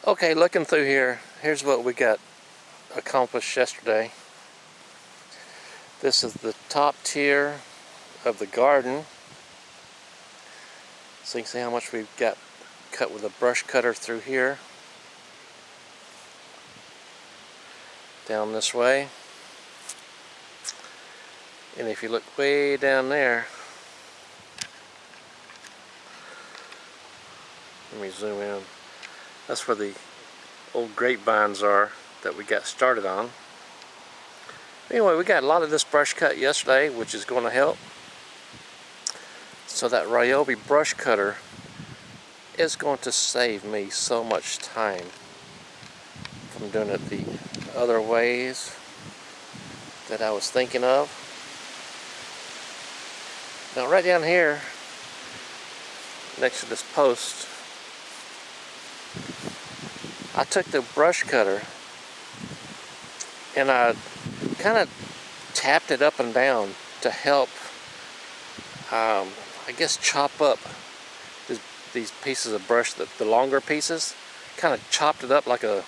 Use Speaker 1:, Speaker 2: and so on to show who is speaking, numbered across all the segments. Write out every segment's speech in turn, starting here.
Speaker 1: Okay, looking through here, here's what we got accomplished yesterday. This is the top tier of the garden. So you can see how much we've got cut with a brush cutter through here. Down this way. And if you look way down there, let me zoom in. That's where the old grapevines are that we got started on. Anyway, we got a lot of this brush cut yesterday, which is going to help. So that Ryobi brush cutter is going to save me so much time from doing it the other ways that I was thinking of. Now right down here, next to this post, I took the brush cutter and I kind of tapped it up and down to help, I guess, chop up these pieces of brush, the longer pieces. Kind of chopped it up like a,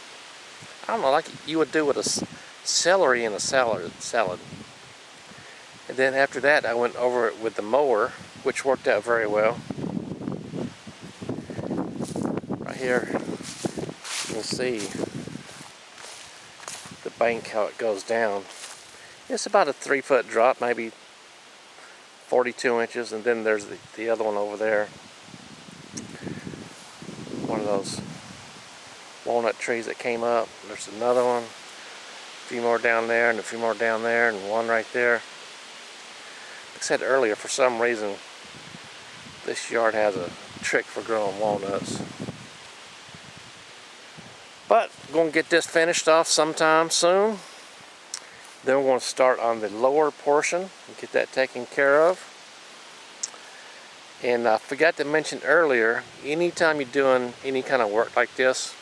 Speaker 1: I don't know, like you would do with a celery in a salad. And then after that, I went over it with the mower, which worked out very well. Right here, you can see the bank, how it goes down. It's about a 3-foot drop, maybe 42 inches, and then there's the other one over there. One of those walnut trees that came up. There's another one, a few more down there, and a few more down there, and one right there. Like I said earlier, for some reason, this yard has a trick for growing walnuts. But I'm going to get this finished off sometime soon. Then we're going to start on the lower portion and get that taken care of. And I forgot to mention earlier, anytime you're doing any kind of work like this,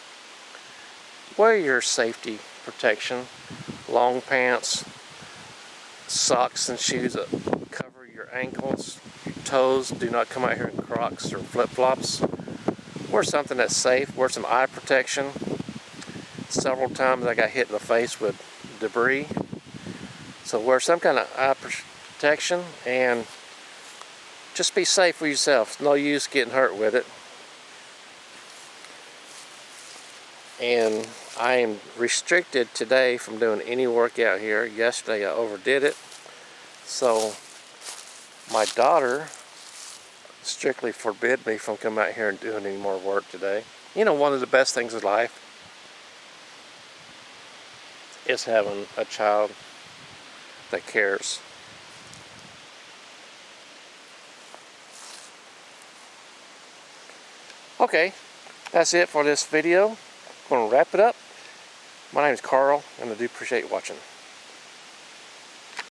Speaker 1: wear your safety protection, long pants, socks and shoes that cover your ankles, your toes. Do not come out here in Crocs or flip-flops. Wear something that's safe. Wear some eye protection. Several times I got hit in the face with debris. So wear some kind of eye protection and just be safe for yourself. No use getting hurt with it. And I am restricted today from doing any work out here. Yesterday I overdid it. So my daughter strictly forbid me from coming out here and doing any more work today. You know, one of the best things in life is having a child that cares. Okay, that's it for this video. I'm going to wrap it up. My name is Carl, and I do appreciate you watching.